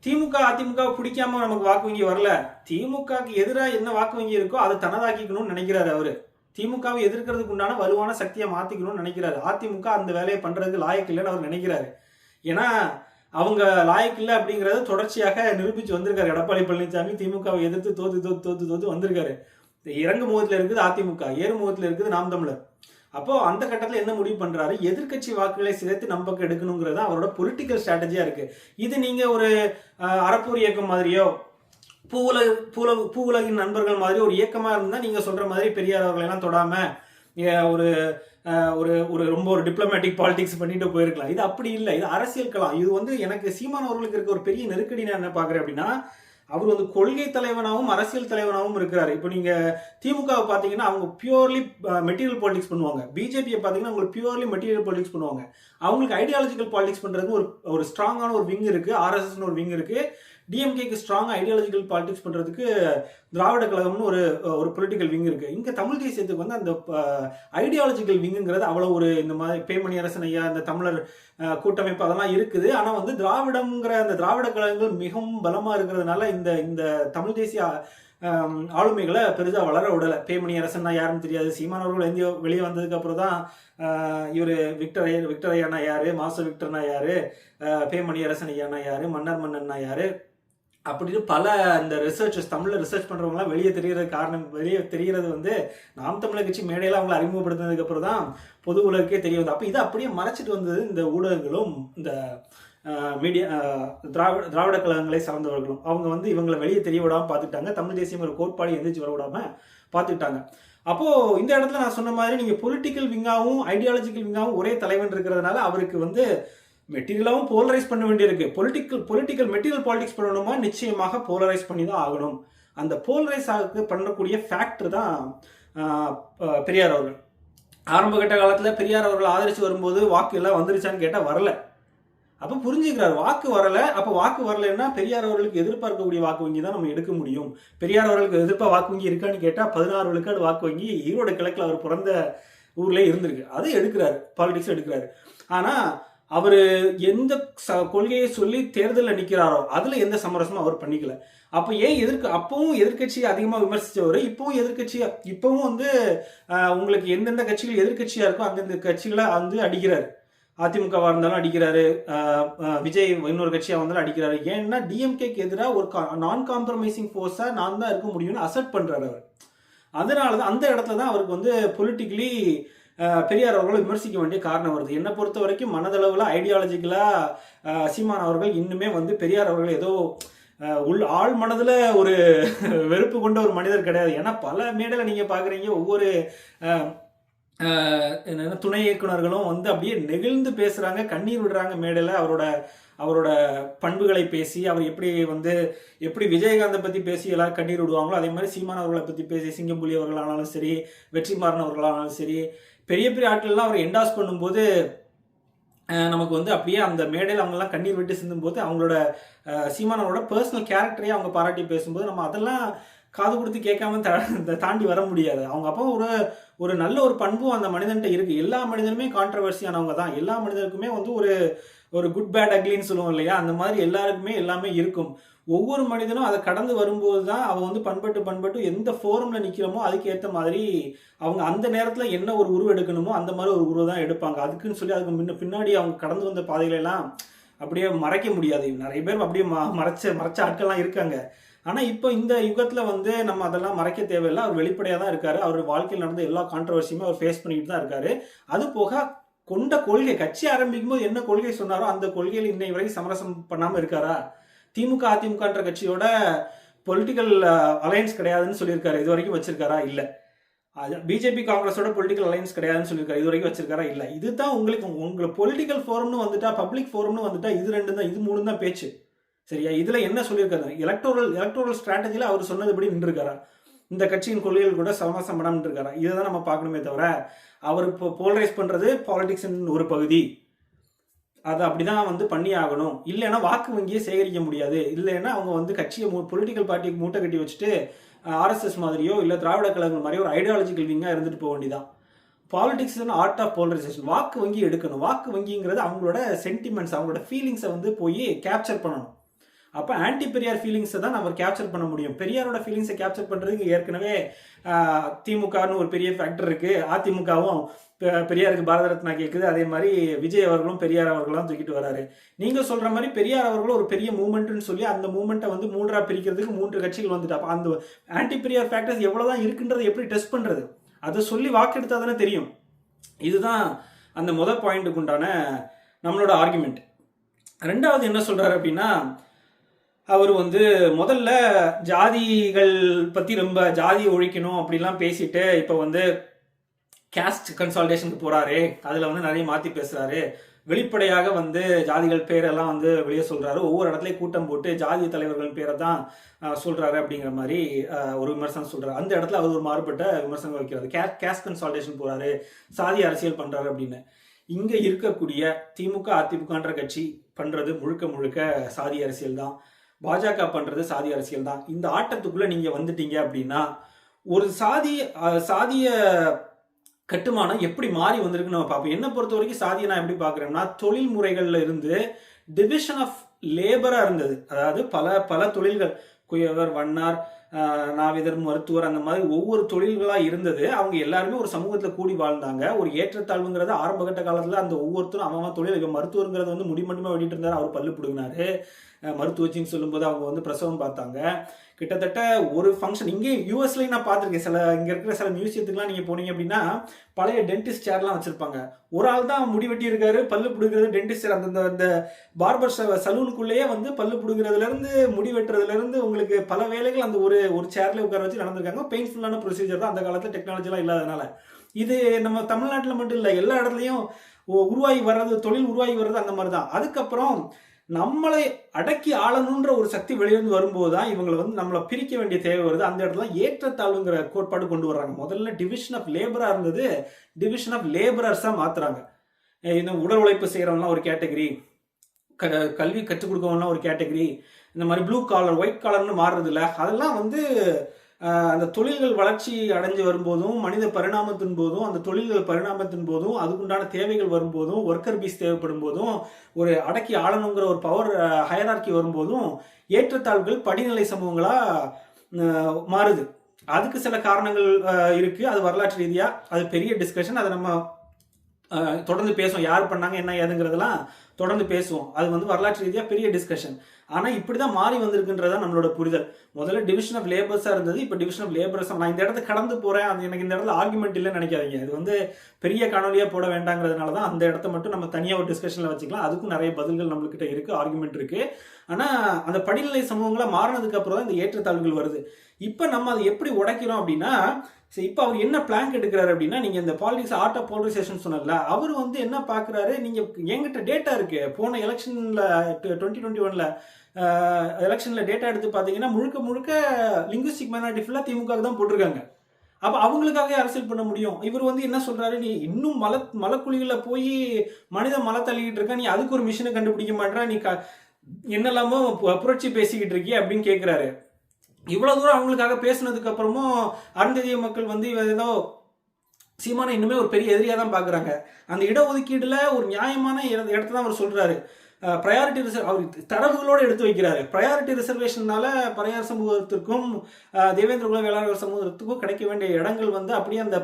திமுக அதிமுக பிடிக்காம நமக்கு வாக்கு வங்கி வரல, திமுகக்கு எதிராக என்ன வாக்கு வங்கி இருக்கோ அதை தனதாக்கிக்கணும்னு நினைக்கிறாரு. அவரு திமுகவை எதிர்க்கிறதுக்கு உண்டான வலுவான சக்தியை மாத்திக்கணும்னு நினைக்கிறாரு. அதிமுக அந்த வேலையை பண்றதுக்கு லாயக்கு இல்லைன்னு அவர் நினைக்கிறாரு. ஏன்னா அவங்க லாயக்கு இல்லை அப்படிங்கறத தொடர்ச்சியாக நிரூபிச்சு வந்திருக்காரு. எடப்பாடி பழனிசாமி திமுகவை எதிர்த்து தோத்து வந்திருக்காரு. இறங்கு முகத்துல இருக்குது அதிமுக, ஏறு முகத்துல இருக்குது நாம் தமிழர். அப்போ அந்த கட்டத்தில் என்ன முடிவு பண்றாரு, எதிர்கட்சி வாக்குகளை சிதைத்து நம்ம பக்கம் எடுக்கணுங்கிறது அவரோட பொலிட்டிக்கல் ஸ்ட்ராட்டஜியா இருக்கு. இது நீங்க ஒரு அறப்போர் இயக்கம் மாதிரியோ பூவுலகின் நண்பர்கள் மாதிரி ஒரு இயக்கமா இருந்தா நீங்க சொல்ற மாதிரி பெரியார் அவர்களை எல்லாம் தொடாம ஒரு ஒரு ரொம்ப ஒரு டிப்ளமேட்டிக் பாலிடிக்ஸ் பண்ணிட்டு போயிருக்கலாம். இது அப்படி இல்லை, இது அரசியல் களம். இது வந்து எனக்கு சீமான் அவர்களுக்கு இருக்க ஒரு பெரிய நெருக்கடி நான் என்ன பாக்குறேன் அப்படின்னா, அவர் வந்து கொள்கை தலைவனாகவும் அரசியல் தலைவனாகவும் இருக்கிறாரு. இப்போ நீங்க திமுகவை பாத்தீங்கன்னா அவங்க பியூர்லி மெட்டீரியல் பாலிடிக்ஸ் பண்ணுவாங்க, பிஜேபியை பாத்தீங்கன்னா அவங்களுக்கு பியூர்லி மெட்டீரியல் பாலிடிக்ஸ் பண்ணுவாங்க. அவங்களுக்கு ஐடியாலஜிக்கல் பாலிடிக்ஸ் பண்றதுக்கு ஒரு ஸ்ட்ராங்கான ஒரு விங் இருக்கு, ஆர்எஸ்எஸ் ஒரு விங் இருக்கு. டிஎம்கேக்கு ஸ்ட்ராங் ஐடியாலஜிக்கல் பாலிடிக்ஸ் பண்றதுக்கு திராவிட கழகம்னு ஒரு பொலிட்டிக்கல் விங் இருக்கு. இங்க தமிழ் தேசியத்துக்கு வந்து அந்த ஐடியாலஜிக்கல் விங்குங்கிறது அவ்வளவு ஒரு இந்த மாதிரி பேமணி அரசன் ஐயா, இந்த தமிழர் கூட்டமைப்பு அதெல்லாம் இருக்குது. ஆனா வந்து திராவிடம்ங்கிற அந்த திராவிட கழகங்கள் மிகவும் பலமா இருக்கிறதுனால இந்த தமிழ் தேசிய ஆளுமைகளை பெரிதா வளர விடல. பேமணி அரசன்னா யாருன்னு தெரியாது. சீமான் அவர்கள் எங்கேயோ வெளியே வந்ததுக்கு அப்புறம் தான் இவரு விக்டர் ஐயானா யாரு, மாஸ்டர் விக்டர்னா யாரு, பேமணி அரசன் ஐயானா யாரு, மன்னர் மன்னன்னா யாரு அப்படின்னு பல இந்த ரிசர்ச்சர்ஸ் தமிழ்ல ரிசர்ச் பண்றவங்கலாம் வெளியே தெரியறது வந்து நாம் தமிழர் கட்சி மேடையில அவங்களை அறிமுகப்படுத்தினதுக்கு அப்புறம் தான் பொது உலகக்கே தெரிய வந்து. அப்ப இதை அப்படியே மறைச்சிட்டு வந்தது இந்த ஊடகங்களும் இந்த மீடியா திராவிட கழகங்களை சார்ந்தவர்களும். அவங்க வந்து இவங்களை வெளியே தெரிய விடாம பார்த்துட்டாங்க, தமிழ் தேசியம் ஒரு கோட்பாடு எந்திரிச்சு வர விடாம பார்த்துட்டாங்க. அப்போ இந்த இடத்துல நான் சொன்ன மாதிரி நீங்க பொலிட்டிக்கல் விங்காவும் ஐடியாலஜிக்கல் விங்காவும் ஒரே தலைவன் இருக்கிறதுனால அவருக்கு வந்து மெட்டீரியலாகவும் போலரைஸ் பண்ண வேண்டியிருக்கு. பொலிட்டிக்கல் மெட்டீரியல் பாலிடிக்ஸ் பண்ணணுமா, நிச்சயமாக போலரைஸ் பண்ணி தான் ஆகணும். அந்த போலரைஸ் பண்ணக்கூடிய ஃபேக்டர் தான் பெரியார் அவர்கள். ஆரம்ப கட்ட காலத்தில் பெரியார் அவர்கள் ஆதரித்து வரும்போது வாக்கு எல்லாம் வந்துருச்சான்னு கேட்டால் வரல. அப்போ புரிஞ்சுக்கிறார் வாக்கு வரல. அப்போ வாக்கு வரலைன்னா பெரியார் அவர்களுக்கு எதிர்பார்க்கக்கூடிய வாக்கு வங்கி தான் நம்ம எடுக்க முடியும். பெரியார் அவர்களுக்கு எதிர்ப்பாக வாக்கு வங்கி இருக்கான்னு கேட்டால் 16 விழுக்காடு வாக்கு வங்கி ஈரோடு கிழக்கில் அவர் பிறந்த ஊர்லேயே இருந்திருக்கு. அதை எடுக்கிறாரு, பாலிடிக்ஸ் எடுக்கிறாரு. ஆனால் அவர் எந்த கொள்கையை சொல்லி தேர்தலில் நிற்கிறாரோ அதில் எந்த சமரசமும் அவர் பண்ணிக்கல. அப்போ ஏன் அப்பவும் எதிர்கட்சியை அதிகமாக விமர்சித்தவர் இப்பவும் இப்பவும் வந்து உங்களுக்கு எந்தெந்த கட்சிகள் எதிர்கட்சியாக இருக்கோ அந்தந்த கட்சிகளை வந்து அடிக்கிறார். அதிமுகவாக இருந்தாலும் அடிக்கிறாரு, விஜய் இன்னொரு கட்சியாக வந்தாலும் அடிக்கிறாரு. ஏன்னா டிஎம்கேக்கு எதிராக ஒரு நான் காம்ப்ரமைசிங் ஃபோர்ஸாக நான் தான் இருக்க முடியும்னு அசர்ட் பண்ணுறாரு அவர். அதனால தான் அந்த இடத்துல தான் அவருக்கு வந்து பொலிட்டிக்கலி பெரியார் அவர்களை விமர்சிக்க வேண்டிய காரணம் வருது. என்னை பொறுத்த வரைக்கும் மனதளவில் ஐடியாலஜிக்கலாக சீமான் அவர்கள் இன்னுமே வந்து பெரியார் அவர்கள் ஏதோ ஆள் மனதில் ஒரு வெறுப்பு கொண்ட ஒரு மனிதர் கிடையாது. ஏன்னா பல மேடையில் நீங்கள் பார்க்குறீங்க, ஒவ்வொரு துணை இயக்குநர்களும் வந்து அப்படியே நெகிழ்ந்து பேசுகிறாங்க, கண்ணீர் விடுறாங்க மேடையில். அவரோட பண்புகளை பேசி, அவர் எப்படி விஜயகாந்தை பற்றி பேசி எல்லாரும் கண்ணீர் விடுவாங்களோ அதே மாதிரி சீமான் அவர்களை பற்றி பேசி சிங்கம்புலி அவர்களானாலும் சரி, வெற்றிமாறன் அவர்களானாலும் சரி, பெரிய பெரிய ஆட்கள்லாம் அவர் என்டாஸ் பண்ணும்போது நமக்கு வந்து அப்படியே அந்த மேடையில் அவங்கெல்லாம் கண்ணீர் விட்டு சிந்தும்போது அவங்களோட சீமானவரோட பர்சனல் கேரக்டரையே அவங்க பாராட்டி பேசும்போது நம்ம அதெல்லாம் காது கொடுத்து கேட்காம தாண்டி வர முடியாது. அவங்க அப்போ ஒரு நல்ல ஒரு பண்பும் அந்த மனிதன்ட்ட இருக்கு. எல்லா மனிதனுமே கான்ட்ரவர்சியானவங்க தான். எல்லா மனிதருக்குமே வந்து ஒரு குட் பேட் அக்லின்னு சொல்லுவோம் இல்லையா, அந்த மாதிரி எல்லாருக்குமே எல்லாமே இருக்கும். ஒவ்வொரு மனிதனும் அதை கடந்து வரும்போது தான் அவன் வந்து பண்பட்டு எந்த ஃபோரம்ல நிற்கிறோமோ அதுக்கு ஏற்ற மாதிரி அவங்க அந்த நேரத்தில் என்ன ஒரு உருவம் எடுக்கணுமோ அந்த மாதிரி ஒரு உருவம் தான் எடுப்பாங்க. அதுக்குன்னு சொல்லி அதுக்கு பின்னாடி அவங்க கடந்து வந்த பாதைகளெல்லாம் அப்படியே மறைக்க முடியாது. நிறைய பேர் அப்படியே மறைச்ச ஆட்கள்லாம் இருக்காங்க. ஆனால் இப்போ இந்த யுகத்தில் வந்து நம்ம அதெல்லாம் மறைக்க தேவையில்லை. அவர் வெளிப்படையாக தான் இருக்காரு. அவர் வாழ்க்கையில் நடந்த எல்லா கான்ட்ரவர்சியுமே அவர் ஃபேஸ் பண்ணிட்டு தான் இருக்காரு. அது போக கொண்ட கொள்கை, கட்சி ஆரம்பிக்கும் போது என்ன கொள்கை சொன்னாரோ அந்த கொள்கையில் இன்னை வரைக்கும் சமரசம் பண்ணாமல் இருக்காரா? திமுக அதிமுகன்ற கட்சியோட பொலிட்டிக்கல் அலையன்ஸ் கிடையாதுன்னு சொல்லியிருக்காரு, இது வரைக்கும் வச்சிருக்காரா? இல்லை. பிஜேபி காங்கிரஸோட பொலிட்டிக்கல் அலையன்ஸ் கிடையாதுன்னு சொல்லியிருக்காரு, இது வரைக்கும் வச்சிருக்காரா? இல்லை. இதுதான் உங்களுக்கு பொலிட்டிக்கல் ஃபோரம்னு வந்துட்டா, பப்ளிக் ஃபோரம்னு வந்துட்டா இது ரெண்டு தான், இது மூணு தான் பேச்சு. சரியா? இதுல என்ன சொல்லியிருக்காரு? எலக்டோரல் ஸ்ட்ராட்டஜில அவர் சொன்னதுபடி நின்றுருக்காரா? இந்த கட்சியின் கொள்கைகள் கூட சமரசம் பண்ணாம இருக்காரா? இதை தான் நம்ம பார்க்கணுமே தவிர அவர் இப்போ போலரைஸ் பண்றது பாலிடிக்ஸின் ஒரு பகுதி, அதை அப்படிதான் வந்து பண்ணி ஆகணும். இல்லைன்னா வாக்கு வங்கியை சேகரிக்க முடியாது. இல்லைன்னா அவங்க வந்து கட்சியை பொலிட்டிக்கல் பார்ட்டிக்கு மூட்டை கட்டி வச்சுட்டு ஆர்எஸ்எஸ் மாதிரியோ இல்லை திராவிட கழகங்கள் மாதிரியோ ஒரு ஐடியாலஜிக்கல் விங்கா இருந்துட்டு போக வேண்டியதான். Politics art of polarisation. வாக்கு வங்கி எடுக்கணும். வாக்கு வங்கிங்கிறது அவங்களோட சென்டிமெண்ட்ஸ், அவங்களோட ஃபீலிங்ஸை வந்து போய் கேப்சர் பண்ணணும். அப்போ ஆன்டி பெரியார் ஃபீலிங்ஸை தான் நம்ம கேப்சர் பண்ண முடியும். பெரியாரோட ஃபீலிங்ஸை கேப்சர் பண்ணுறதுக்கு ஏற்கனவே திமுகன்னு ஒரு பெரிய ஃபேக்டர் இருக்குது. அதிமுகவும் பெரியாருக்கு பாரத ரத்னா கேட்குது. அதே மாதிரி விஜய் அவர்களும் பெரியார் அவர்களும் தூக்கிட்டு வராரு. நீங்கள் சொல்கிற மாதிரி பெரியார் அவர்களும் ஒரு பெரிய மூமெண்ட்னு சொல்லி அந்த மூமெண்ட்டை வந்து மூன்றாக பிரிக்கிறதுக்கு 3 கட்சிகள் வந்துட்டு அப்போ அந்த ஆன்டி பெரியார் ஃபேக்டர்ஸ் எவ்வளோதான் இருக்குன்றதை எப்படி டெஸ்ட் பண்ணுறது? அதை சொல்லி வாக்கெடுத்தால் தானே தெரியும். இதுதான் அந்த முதல் பாயிண்ட்டுக்கு உண்டான நம்மளோட ஆர்குமெண்ட். ரெண்டாவது என்ன சொல்கிறாரு அப்படின்னா, அவர் வந்து முதல்ல ஜாதிகள் பற்றி ரொம்ப ஜாதியை ஒழிக்கணும் அப்படிலாம் பேசிட்டு இப்போ வந்து கேஸ்ட் கன்சால்டேஷனுக்கு போகிறாரு. அதில் வந்து நிறைய மாற்றி பேசுகிறாரு. வெளிப்படையாக வந்து ஜாதிகள் பேரெல்லாம் வந்து வெளியே சொல்கிறாரு. ஒவ்வொரு இடத்துலையும் கூட்டம் போட்டு ஜாதி தலைவர்கள் பேரை தான் சொல்கிறாரு அப்படிங்கிற மாதிரி ஒரு விமர்சனம் சொல்கிறார். அந்த இடத்துல அவர் ஒரு மாறுபட்ட விமர்சனம் வைக்கிறாரு. கேஸ்ட் கன்சால்டேஷன் போகிறாரு, சாதி அரசியல் பண்ணுறாரு அப்படின்னு. இங்கே இருக்கக்கூடிய திமுக அதிமுகன்ற கட்சி பண்ணுறது முழுக்க சாதி அரசியல் தான். பாஜக பண்ணுறது சாதி அரசியல் தான். இந்த ஆட்டத்துக்குள்ளே நீங்கள் வந்துட்டீங்க அப்படின்னா ஒரு சாதிய கட்டுமானம் எப்படி மாறி வந்திருக்குன்னு நம்ம பார்ப்போம். என்னை பொறுத்த வரைக்கும் சாதியை நான் எப்படி பார்க்குறேன்னா, தொழில் முறைகளில் இருந்து டிவிஷன் ஆஃப் லேபராக இருந்தது. அதாவது பல தொழில்கள், குயவர், வண்ணார், நாவிதர், மருத்துவர், அந்த மாதிரி ஒவ்வொரு தொழில்களாக இருந்தது. அவங்க எல்லாருமே ஒரு சமூகத்தில் கூடி வாழ்ந்தாங்க. ஒரு ஏற்றத்தாழ்வுங்கிறது ஆரம்பகட்ட காலத்தில் அந்த ஒவ்வொருத்தரும் அவன் தொழில். மருத்துவருங்கிறது வந்து முடி மட்டுமே வெட்டிட்டு இருந்தார், அவர் பல்லு பிடுங்கினாரு. மருத்துவச்சின்னு சொல்லும்போது அவங்க வந்து பிரசவம் பார்த்தாங்க. கிட்டத்தட்ட ஒரு ஃபங்க்ஷன் இங்கே யூஎஸ்லேயும் நான் பார்த்துருக்கேன். இங்கே இருக்கிற சில மியூசியத்துக்குலாம் நீங்கள் போனீங்க அப்படின்னா பழைய டென்டிஸ்ட் சேர்லாம் வச்சுருப்பாங்க. ஒரு ஆள் தான் முடி வெட்டி இருக்காரு, பல்லு பிடுங்கிறது டென்டிஸ்ட் சேர். அந்த பார்பர் சலூனுக்குள்ளேயே வந்து பல்லு பிடுங்கிறதுலேருந்து முடி வெட்டுறதுலேருந்து உங்களுக்கு பல வேலைகள் அந்த ஒரு சேர்ல உட்கார வச்சு நடந்திருக்காங்க. பெயின்ஃபுல்லான ப்ரொசீஜர் தான். அந்த காலத்தில் டெக்னாலஜிலாம் இல்லாதனால. இது நம்ம தமிழ்நாட்டில் மட்டும் இல்லை, எல்லா இடத்துலையும் உருவாகி வர்றது, தொழில் உருவாகி வர்றது அந்த மாதிரி தான். அதுக்கப்புறம் நம்மளை அடக்கி ஆளணுன்ற ஒரு சக்தி வெளியிருந்து வரும்போது தான் இவங்களை வந்து நம்மளை பிரிக்க வேண்டிய தேவை வருது. அந்த இடத்துல ஏற்றத்தாழ்வுங்கிற கோட்பாடு கொண்டு வர்றாங்க. முதல்ல டிவிஷன் ஆஃப் லேபரா இருந்தது, டிவிஷன் ஆஃப் லேபரர்ஸா மாத்துறாங்க. இன்னும் உடல் உழைப்பு செய்யறவங்கலாம் ஒரு கேட்டகரி, கல்வி கற்றுக் கொடுக்கவங்கலாம் ஒரு கேட்டகரி, இந்த மாதிரி ப்ளூ காலர் ஒயிட் காலர்னு மாறுறது இல்லை. அதெல்லாம் வந்து அந்த தொழில்கள் வளர்ச்சி அடைஞ்சு வரும்போதும், மனித பரிணாமத்தின் போதும், அந்த தொழில்கள் பரிணாமத்தின் போதும், அதுக்குண்டான தேவைகள் வரும்போதும், ஒர்க்கர் பீஸ் தேவைப்படும் போதும், ஒரு அடக்கி ஆளணுங்கிற ஒரு பவர் ஹையரார்கி வரும்போதும் ஏற்றத்தாழ்வுகள் படிநிலை சமூகங்களா மாறுது. அதுக்கு சில காரணங்கள் இருக்கு. அது வரலாற்று ரீதியா அது பெரிய டிஸ்கஷன். அதை நம்ம தொடர்ந்து பேசுவோம். யார் பண்ணாங்க என்ன ஏதுங்கிறதெல்லாம் தொடர்ந்து பேசுவோம். அது வந்து வரலாற்று ரீதியாக பெரிய டிஸ்கஷன். ஆனால் இப்படி தான் மாறி வந்திருக்குன்றதா நம்மளோட புரிதல். முதல்ல டிவிஷன் ஆஃப் லேபர்ஸாக இருந்தது, இப்போ டிவிஷன் ஆஃப் லேபர்ஸ். நான் இந்த இடத்த கடந்து போகிறேன், அது எனக்கு இந்த இடத்துல ஆர்குமெண்ட் இல்லைன்னு நினைக்காதீங்க. இது வந்து பெரிய காணொலியாக போட வேண்டாங்கிறதுனால தான் அந்த இடத்த மட்டும் நம்ம தனியாக ஒரு டிஸ்கஷனில் வச்சுக்கலாம். அதுக்கும் நிறைய பதில்கள் நம்மளுக்கிட்ட இருக்குது, ஆர்குமெண்ட் இருக்குது. ஆனால் அந்த படிநிலை சமூகங்களாக மாறினதுக்கு அப்புறம் தான் இந்த ஏற்றத்தாழ்வுகள் வருது. இப்போ நம்ம அதை எப்படி உடைக்கிறோம் அப்படின்னா, சரி இப்போ அவர் என்ன பிளான் எடுக்கிறாரு அப்படின்னா, நீங்கள் இந்த பாலிடிக்ஸ் ஆர்ட் ஆஃப் போலரைசேஷன் சொன்னல, அவர் வந்து என்ன பார்க்குறாரு, நீங்கள் எங்கிட்ட டேட்டா இருக்கு, போன எலெக்ஷனில் 2021 எலெக்ஷனில் டேட்டா எடுத்து பார்த்தீங்கன்னா முழுக்க முழுக்க லிங்குஸ்டிக் மைனாரிட்டி ஃபுல்லாக திமுக தான் போட்டிருக்காங்க. அப்போ அவங்களுக்காக அரசியல் பண்ண முடியும். இவர் வந்து என்ன சொல்றாரு, நீ இன்னும் மலக்குழிகளில் போய் மனித மலை தள்ளிக்கிட்டு இருக்க, நீ அதுக்கு ஒரு மிஷினை கண்டுபிடிக்க மாட்டா, நீ என்னெல்லாமோ புரட்சி பேசிக்கிட்டு இருக்கிய அப்படின்னு கேட்குறாரு. இவ்வளவு தூரம் அவங்களுக்காக பேசினதுக்கு அப்புறமும் அருந்ததிய மக்கள் வந்து ஏதோ சீமானை இன்னுமே ஒரு பெரிய எதிரியா தான் பாக்குறாங்க. அந்த இடஒதுக்கீடுல ஒரு நியாயமான இடத்த தான் அவர் சொல்றாரு. ப்ரையாரிட்டி அவர் தரவுகளோடு எடுத்து வைக்கிறாரு. ப்ரையாரிட்டி ரிசர்வேஷனால பறையார் சமூகத்திற்கும் தேவேந்திர குல வேளாளர் சமூகத்துக்கும் கிடைக்க வேண்டிய இடங்கள் வந்து அப்படியே அந்த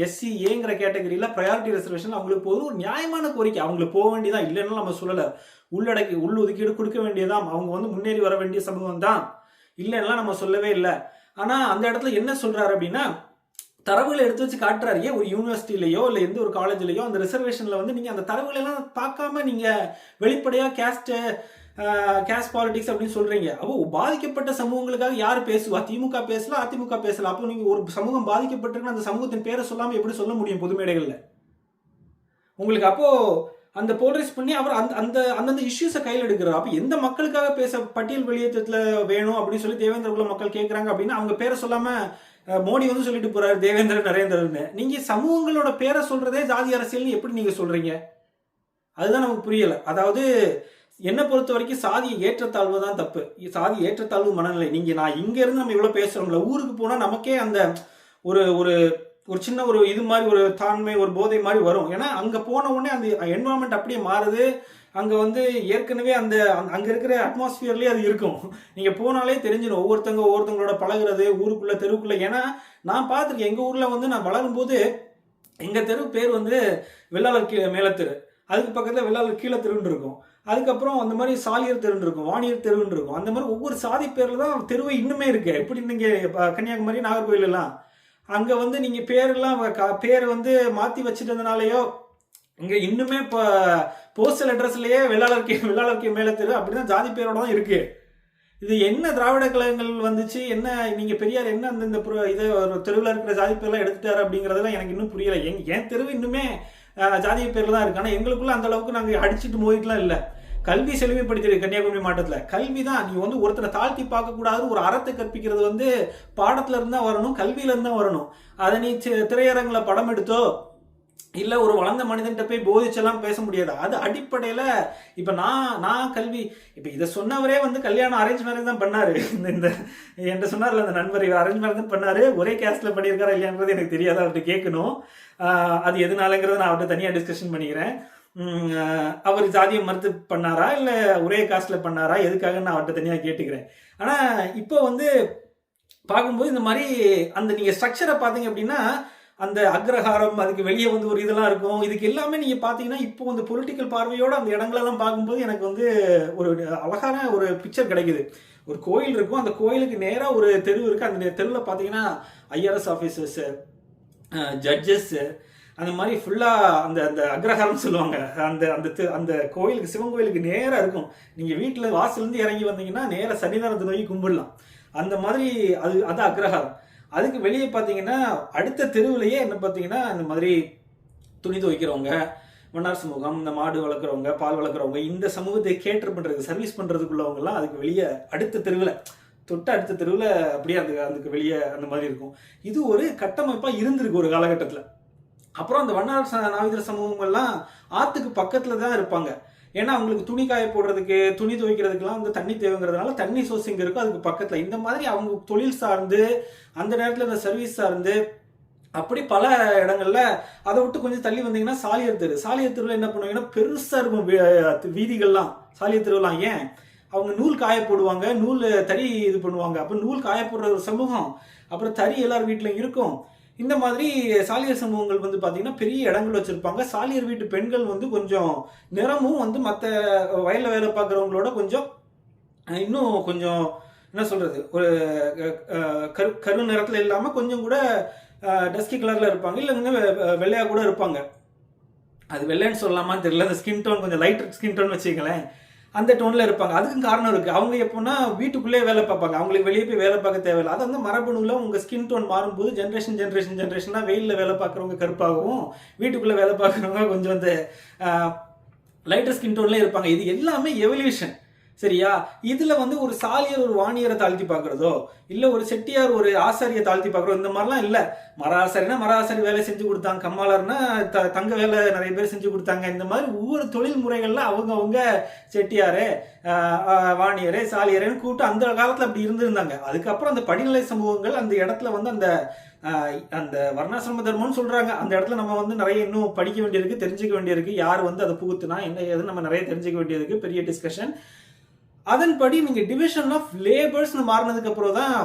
SC ஏங்கிற கேட்டகரியில ப்ரையாரிட்டி ரிசர்வேஷன் அவங்களுக்கு போதும் ஒரு நியாயமான கோரிக்கை. அவங்களுக்கு போக வேண்டியதான், இல்லைன்னு நம்ம சொல்லல. உள்ளொதுக்கீடு கொடுக்க வேண்டியதான், அவங்க வந்து முன்னேறி வர வேண்டிய சமூகம் தான், இல்லைன்னா நம்ம சொல்லவே இல்லை. ஆனா அந்த இடத்துல என்ன சொல்றாரு அப்படின்னா, தரவுகளை எடுத்து வச்சு காட்டுறாரு. ஏன் ஒரு யூனிவர்சிட்டியிலையோ இல்லை எந்த ஒரு காலேஜ்லையோ அந்த ரிசர்வேஷன்ல வந்து நீங்க அந்த தரவுகளை எல்லாம் பார்க்காம நீங்க வெளிப்படையா கேஸ்ட் பாலிடிக்ஸ் அப்படின்னு சொல்றீங்க. அப்போ பாதிக்கப்பட்ட சமூகங்களுக்காக யார் பேசுவா? திமுக பேசல, அதிமுக பேசல. அப்போ நீங்க ஒரு சமூகம் பாதிக்கப்பட்டிருக்குன்னு அந்த சமூகத்தின் பேரை சொல்லாம எப்படி சொல்ல முடியும் பொது மேடைகள்ல உங்களுக்கு? அப்போ அந்த போலரைஸ் பண்ணி அவர் அந்தந்த இஷ்யூஸை கையில் எடுக்கிறார். அப்போ எந்த மக்களுக்காக பேச பட்டியல் வெளியேற்றத்தில் வேணும் அப்படின்னு சொல்லி தேவேந்திர குல மக்கள் கேட்குறாங்க அப்படின்னா அவங்க பேரை சொல்லாம மோடி வந்து சொல்லிட்டு போறாரு தேவேந்திரன் நரேந்திரன்னு. நீங்க சமூகங்களோட பேரை சொல்றதே ஜாதி அரசியல்னு எப்படி நீங்க சொல்றீங்க? அதுதான் நமக்கு புரியல. அதாவது என்னை பொறுத்த வரைக்கும் சாதி ஏற்றத்தாழ்வு தான் தப்பு. சாதி ஏற்றத்தாழ்வு மனநிலை. நீங்க நான் இங்க இருந்து நம்ம இவ்வளவு பேசுறோம்ல, ஊருக்கு போனா நமக்கே அந்த ஒரு ஒரு ஒரு சின்ன ஒரு இது மாதிரி ஒரு தாண்மை ஒரு போதை மாதிரி வரும். ஏன்னா அங்க போன உடனே அந்த என்வரான்மெண்ட் அப்படியே மாறுது. அங்க வந்து ஏற்கனவே அந்த அங்க இருக்கிற அட்மாஸ்பியர்லயே அது இருக்கும். நீங்க போனாலே தெரிஞ்சிடும் ஒவ்வொருத்தங்களோட பழகுறது ஊருக்குள்ள தெருவுக்குள்ள. ஏன்னா நான் பார்த்துருக்கேன், எங்க ஊர்ல வந்து நான் வளரும் போது எங்க தெரு பேர் வந்து வெள்ளாளர் மேலத்தெரு, அதுக்கு பக்கத்துல வெள்ளாளர் கீழே தெருன்னு இருக்கும். அதுக்கப்புறம் அந்த மாதிரி சாலியர் தெருன்னு இருக்கும், வாணியர் தெருன்னு இருக்கும். அந்த மாதிரி ஒவ்வொரு சாதி பேர்ல தான் தெருவை இன்னுமே இருக்கு. எப்படி நீங்க கன்னியாகுமரி நாகர்கோவில் எல்லாம் அங்க வந்து நீங்க பேர் வந்து மாத்தி வச்சிட்டதுனாலயோ இங்க இன்னுமே இப்போ போஸ்டல் அட்ரஸ்லயே வெள்ளாளர்கே மேல தெரு அப்படிதான் ஜாதி பேரோட தான் இருக்கு. இது என்ன திராவிட கழகங்கள் வந்துச்சு, என்ன நீங்க பெரியார் என்ன அந்த இதை தெருவில் இருக்கிற ஜாதி பேர்லாம் எடுத்துட்டாரு அப்படிங்கறதெல்லாம் எனக்கு இன்னும் புரியல. என் தெருவு இன்னுமே ஜாதிய பேர்ல தான் இருக்கு. ஆனா எங்களுக்குள்ள அந்த அளவுக்கு நாங்க அடிச்சுட்டு மோதிக்கலாம் இல்ல. கல்வி செழுமைப்படுத்திருக்கு கன்னியாகுமரி மாவட்டத்தில். கல்வி தான். நீ வந்து ஒருத்தரை தாழ்த்தி பார்க்கக்கூடாது, ஒரு அறத்தை கற்பிக்கிறது வந்து பாடத்துல இருந்தா வரணும், கல்வியில இருந்தா வரணும். அதை நீ திரையரங்குல படம் எடுத்தோ இல்ல ஒரு வளர்ந்த மனிதன்கிட்ட போய் போதிச்செல்லாம் பேச முடியாது. அது அடிப்படையில இப்ப நான் கல்வி இப்ப இதை சொன்னவரே வந்து கல்யாணம் அரேஞ்ச் மேரேஜ் தான் பண்ணாரு. இந்த என்ற சொன்னார்ல அந்த நண்பர், அரேஞ்ச் மேரேஜ் தான் பண்ணாரு. ஒரே கேஸ்ட்ல பண்ணியிருக்காரா இல்லையான்றது எனக்கு தெரியாது, அவர்கிட்ட கேட்கணும். அது எதனாலங்கிறத நான் அவர்கிட்ட தனியா டிஸ்கஷன் பண்ணிக்கிறேன். அவர் ஜாதியை மறுத்து பண்ணாரா இல்ல ஒரே காஸ்ட்ல பண்ணாரா, எதுக்காக நான் அவர்கிட்ட தனியா கேட்டுக்கிறேன். ஆனா இப்போ வந்து பார்க்கும்போது இந்த மாதிரி அந்த நீங்க ஸ்ட்ரக்சரை பாத்தீங்க அப்படின்னா அந்த அக்ரஹாரம் அதுக்கு வெளியே வந்து ஒரு இதெல்லாம் இருக்கும். இதுக்கு எல்லாமே நீங்க பாத்தீங்கன்னா இப்போ வந்து பொலிட்டிக்கல் பார்வையோட அந்த இடங்களெல்லாம் பார்க்கும்போது எனக்கு வந்து ஒரு அழகான ஒரு பிக்சர் கிடைக்குது. ஒரு கோயில் இருக்கும், அந்த கோயிலுக்கு நேரா ஒரு தெரு இருக்கு. அந்த தெருவில் பாத்தீங்கன்னா IRS ஆஃபீஸர்ஸ், ஜட்ஜஸ், அந்த மாதிரி ஃபுல்லா அந்த அந்த அக்ரஹாரம் சொல்லுவாங்க. அந்த அந்த அந்த கோயிலுக்கு சிவன் கோயிலுக்கு நேரா இருக்கும். நீங்க வீட்டுல வாசல் இருந்து இறங்கி வந்தீங்கன்னா நேரா சன்னிதானத்தை நோக்கி கும்பிடலாம். அந்த மாதிரி அது அக்ரஹாரம். அதுக்கு வெளியே பார்த்தீங்கன்னா அடுத்த தெருவிலேயே என்ன பார்த்தீங்கன்னா இந்த மாதிரி துணி துவைக்கிறவங்க, வண்ணார் சமூகம், இந்த மாடு வளர்க்குறவங்க, பால் வளர்க்குறவங்க, இந்த சமூகத்தை கேட்டர் பண்ணுறது, சர்வீஸ் பண்ணுறதுக்குள்ளவங்கலாம் அதுக்கு வெளியே அடுத்த தெருவில் அடுத்த தெருவில் அப்படியே அதுக்கு வெளியே அந்த மாதிரி இருக்கும். இது ஒரு கட்டமைப்பாக இருந்திருக்கு ஒரு காலகட்டத்தில். அப்புறம் அந்த வண்ணார் நாவிதர் சமூகங்கள்லாம் ஆற்றுக்கு பக்கத்தில் தான் இருப்பாங்க. ஏன்னா அவங்களுக்கு துணி காய போடுறதுக்கு, துணி துவைக்கிறதுக்கெல்லாம் வந்து தண்ணி தேவைங்கிறதுனால தண்ணி சோர்ஸ் இங்கே இருக்கும் அதுக்கு பக்கத்தில். இந்த மாதிரி அவங்க தொழில் சார்ந்து, அந்த நேரத்தில் இந்த சர்வீஸ் சார்ந்து, அப்படி பல இடங்கள்ல. அதை விட்டு கொஞ்சம் தள்ளி வந்தீங்கன்னா சாலியர் தெருவில் என்ன பண்ணுவாங்கன்னா பெருசாக இருக்கும் வீதிகள்லாம், சாலியர் தெருவெல்லாம். ஏன் அவங்க நூல் காய போடுவாங்க, நூல் தறி இது பண்ணுவாங்க. அப்போ நூல் காய போடுற ஒரு சமூகம், அப்புறம் தறி எல்லார் வீட்டிலும் இருக்கும். இந்த மாதிரி சாலியர் சமூகங்கள் வந்து பார்த்தீங்கன்னா பெரிய இடங்கள் வச்சுருப்பாங்க. சாலியர் வீட்டு பெண்கள் வந்து கொஞ்சம் நிறமும் வந்து மற்ற வயலில் வேலை பார்க்குறவங்களோட கொஞ்சம் இன்னும் கொஞ்சம் என்ன சொல்கிறது, ஒரு கரு நிறத்தில் இல்லாமல் கொஞ்சம் கூட டஸ்கி கலரில் இருப்பாங்க, இல்லைங்க வெள்ளையாக கூட இருப்பாங்க. அது வெள்ளைன்னு சொல்லலாமான்னு தெரியல, அந்த ஸ்கின் டோன் கொஞ்சம் லைட் ஸ்கின் டோன் வச்சுக்கங்களேன், அந்த டோனில் இருப்பாங்க. அதுக்கும் காரணம் இருக்குது. அவங்க எப்போன்னா வீட்டுக்குள்ளே வேலை பார்ப்பாங்க, அவங்களுக்கு வெளியே போய் வேலை பார்க்க தேவையில்லை. அது வந்து மரபணுவில் உங்கள் ஸ்கின் டோன் மாறும்போது ஜென்ரேஷனாக வெயிலில் வேலை பார்க்குறவங்க கருப்பாகவும், வீட்டுக்குள்ளே வேலை பார்க்குறவங்க கொஞ்சம் அந்த லைட்டர் ஸ்கின் டோன்லேயே இருப்பாங்க. இது எல்லாமே எவல்யூஷன், சரியா? இதுல வந்து ஒரு சாலியர் ஒரு வாணியரை தாழ்த்தி பார்க்கறதோ, இல்ல ஒரு செட்டியார் ஒரு ஆசாரியை தாழ்த்தி பார்க்கறதோ, இந்த மாதிரிலாம் இல்ல. மர ஆசாரி வேலை செஞ்சு கொடுத்தாங்க, கம்மாளர்னா தங்க வேலை நிறைய பேர் செஞ்சு கொடுத்தாங்க. இந்த மாதிரி ஒவ்வொரு தொழில் முறைகள்ல அவங்க செட்டியாரே, வாணியரே, சாலியரேன்னு கூப்பிட்டு அந்த காலத்துல அப்படி இருந்திருந்தாங்க. அதுக்கப்புறம் அந்த படிநிலை சமூகங்கள் அந்த இடத்துல வந்து அந்த வர்ணாசிரம தர்மம்னு சொல்றாங்க, அந்த இடத்துல நம்ம வந்து நிறைய இன்னும் படிக்க வேண்டியிருக்கு, தெரிஞ்சுக்க வேண்டியிருக்கு. யார் வந்து அதை புகுத்துனா என்ன ஏதுன்னு நம்ம நிறைய தெரிஞ்சுக்க வேண்டியதுக்கு, பெரிய டிஸ்கஷன். அதன்படி நீங்க டிவிஷன் ஆஃப் லேபர்ஸ்னு மாறினதுக்கு அப்புறம் தான்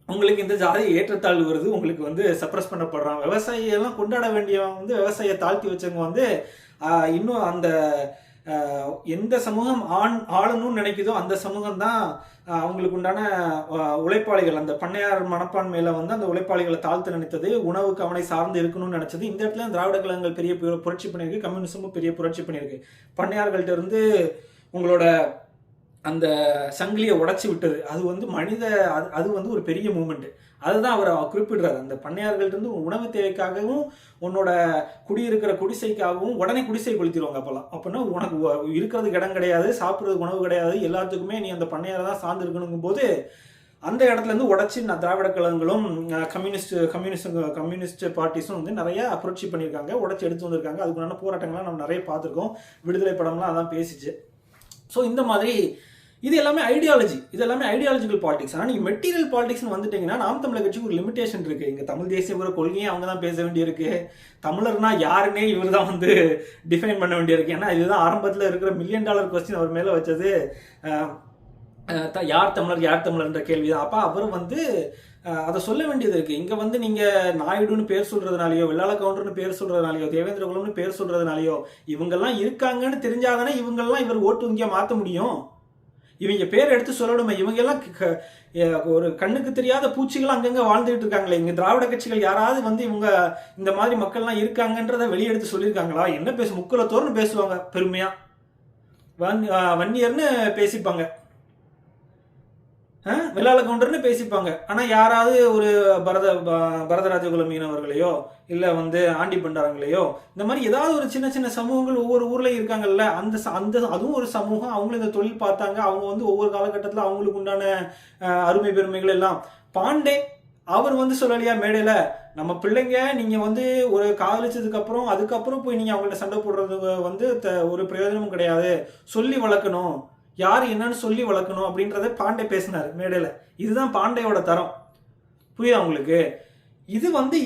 உங்களுக்கு இந்த ஜாதி ஏற்றத்தாழ்வு வருது, உங்களுக்கு வந்து சப்ரஸ் பண்ணப்படுறான். விவசாயியெல்லாம் கொண்டாட வேண்டிய வந்து விவசாயியை தாழ்த்தி வச்சவங்க வந்து இன்னும் அந்த எந்த சமூகம் ஆளணும்னு நினைக்குதோ அந்த சமூகம் தான் அவங்களுக்கு உண்டான உழைப்பாளிகள். அந்த பண்ணையார் மனப்பான்மையில வந்து அந்த உழைப்பாளிகளை தாழ்த்து நினைத்தது, உணவுக்கு அவனை சார்ந்து இருக்கணும்னு நினைச்சது. இந்த இடத்துல திராவிட கழகங்கள் பெரிய புரட்சி பண்ணியிருக்கு, கம்யூனிசமும் பெரிய புரட்சி பண்ணியிருக்கு. பண்ணையார்கள்ட்ட இருந்து உங்களோட அந்த சங்கிலியை உடைச்சி விட்டது, அது வந்து அது வந்து ஒரு பெரிய மூமெண்ட். அதுதான் அவர் குறிப்பிடுறாரு. அந்த பண்ணையார்கள்ட்ட உணவு தேவைக்காகவும் உன்னோட குடியிருக்கிற குடிசைக்காகவும் உடனே குடிசை கொளுத்திடுவாங்க. அப்பெல்லாம் அப்படின்னா உனக்கு இருக்கிறதுக்கு இடம் கிடையாது, சாப்பிட்றதுக்கு உணவு கிடையாது, எல்லாத்துக்குமே நீ அந்த பண்ணையாரை தான் சார்ந்து இருக்கணுங்கும் போது அந்த இடத்துல இருந்து உடச்சி திராவிட கழகங்களும் கம்யூனிஸ்ட் பார்ட்டிஸும் வந்து நிறைய புரட்சி பண்ணியிருக்காங்க, உடச்சி எடுத்து வந்திருக்காங்க. அதுக்குண்டான போராட்டங்கள்லாம் நம்ம நிறைய பார்த்துருக்கோம், விடுதலை படம்லாம் அதான் பேசிச்சு. ஸோ இந்த மாதிரி இது எல்லாமே ஐடியாலஜி, இது எல்லாமே ஐடியாலஜிக்கல் பாலிடிக்ஸ். ஆனால் நீங்கள் மெட்டீரியல் பாலிடிக்ஸ்னு வந்துட்டீங்கன்னா நாம் தமிழர் கட்சிக்கு ஒரு லிமிடேஷன் இருக்குது. இங்கே தமிழ் தேசிய ஒரு கொள்கையை அவங்க தான் பேச வேண்டியிருக்கு, தமிழர்னா யாருன்னே இவர் தான் வந்து டிஃபைன் பண்ண வேண்டியிருக்கு. ஏன்னா இதுதான் ஆரம்பத்தில் இருக்கிற $1 மில்லியன் கொஸ்டின் அவர் மேலே வச்சது, யார் தமிழர்ன்ற கேள்வி தான். அப்போ அவர் வந்து அதை சொல்ல வேண்டியது இருக்குது. இங்கே வந்து நீங்கள் நாயுடுன்னு பேர் சொல்கிறதுனாலையோ, வெள்ளாள கவுண்டர்னு பேர் சொல்கிறதுனாலையோ, தேவேந்திர குலம்னு பேர் சொல்கிறதுனாலையோ, இவங்கெல்லாம் இருக்காங்கன்னு தெரிஞ்சாதானே இவங்கெல்லாம் இவர் ஓட்டு வங்கியா மாற்ற முடியும். இவங்க பேர் எடுத்து சொல்லணுமே. இவங்க எல்லாம் ஒரு கண்ணுக்கு தெரியாத பூச்சிகள் அங்கங்கே வாழ்ந்துட்டு இருக்காங்களே. இங்கே திராவிட கட்சிகள் யாராவது வந்து இவங்க இந்த மாதிரி மக்கள்லாம் இருக்காங்கன்றதை வெளியெடுத்து சொல்லியிருக்காங்களா? என்ன முக்குலத்தோர்னு பேசுவாங்க, பெருமையா வன்னியர்னு பேசிப்பாங்க, வெள்ளாள கவுண்டர்னு பேசிப்பாங்க. ஆனால் யாராவது ஒரு பரதராஜகுல மீனவர்களையோ இல்லை வந்து ஆண்டி பண்டாரங்களையோ இந்த மாதிரி ஏதாவது ஒரு சின்ன சின்ன சமூகங்கள் ஒவ்வொரு ஊர்லேயும் இருக்காங்கல்ல, அந்த அதுவும் ஒரு சமூகம். அவங்களும் இந்த தொழில் பார்த்தாங்க, அவங்க வந்து ஒவ்வொரு காலகட்டத்தில் அவங்களுக்கு உண்டான அருமை பெருமைகள் எல்லாம். பாண்டே அவர் வந்து சொல்லலையா மேடையில், நம்ம பிள்ளைங்க நீங்கள் வந்து ஒரு காதலிச்சதுக்கு அப்புறம் அதுக்கப்புறம் போய் நீங்கள் அவங்கள்ட்ட சண்டை போடுறது வந்து ஒரு பிரயோஜனமும் கிடையாது, சொல்லி வளர்க்கணும், யார் என்னன்னு சொல்லி வளர்க்கணும் அப்படின்றத பாண்டே பேசினார் மேடையில். இதுதான் பாண்டையோட தரம், புரியுதா உங்களுக்கு? இது வந்து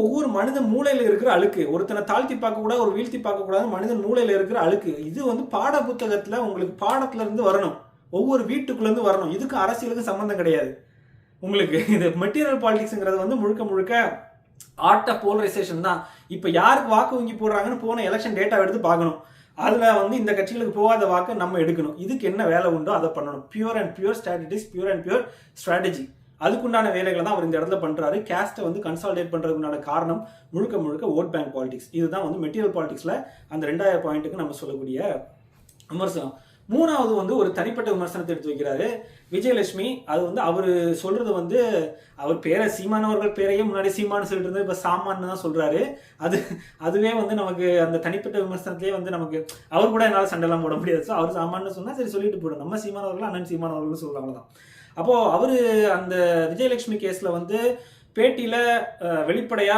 ஒவ்வொரு மனித மூளையில இருக்கிற அழுக்கு. ஒருத்தனை தாழ்த்தி பார்க்கக்கூடாது, ஒரு வீழ்த்தி பார்க்கக்கூடாது, மனிதன் மூளையில இருக்கிற அழுக்கு. இது வந்து பாட புத்தகத்தில் உங்களுக்கு பாடத்துல இருந்து வரணும், ஒவ்வொரு வீட்டுக்குள்ளேருந்து வரணும். இதுக்கு அரசியலுக்கு சம்மந்தம் கிடையாது உங்களுக்கு. இது மெட்டீரியல் பாலிடிக்ஸ்ங்கிறது வந்து முழுக்க முழுக்க ஆர்ட் ஆஃப் போலரைசேஷன் தான். இப்போ யாருக்கு வாக்கு வங்கி போடுறாங்கன்னு போன எலெக்ஷன் டேட்டா எடுத்து பார்க்கணும். அதில் வந்து இந்த கட்சிகளுக்கு போகாத வாக்கை நம்ம எடுக்கணும். இதுக்கு என்ன வேலை உண்டோ அதை பண்ணணும். Pure and pure strategies, pure and pure strategy. அதுக்குண்டான வேலைகளை தான் அவர் இந்த இடத்துல பண்ணுறாரு. கேஸ்ட்டை வந்து கன்சாலிடேட் பண்ணுறதுக்குண்டான காரணம் முழுக்க முழுக்க ஓட் பேங்க் பாலிடிக்ஸ். இதுதான் வந்து மெட்டீரியல் பாலிடிக்ஸில் அந்த 2000 பாயிண்ட்டுக்கு நம்ம சொல்லக்கூடிய விமர்சனம். மூணாவது வந்து ஒரு தனிப்பட்ட விமர்சனத்தை எடுத்து வைக்கிறாரு விஜயலட்சுமி. அது வந்து அவர் சொல்றது வந்து அவர் பேரை சீமானவர்கள் பேரையே முன்னாடி சீமானு சொல்லிட்டு இருந்தது, இப்போ சாமான்னு தான் சொல்றாரு. அதுவே வந்து நமக்கு அந்த தனிப்பட்ட விமர்சனத்திலே வந்து நமக்கு அவர் கூட என்னால் சண்டைலாம் போட முடியாது. ஸோ அவர் சாமான்னு சொன்னா சரி சொல்லிட்டு போடும், நம்ம சீமானவர்கள் அண்ணன் சீமானவர்கள் சொல்றாங்க தான். அப்போ அவரு அந்த விஜயலட்சுமி கேஸ்ல வந்து பேட்டியில வெளிப்படையா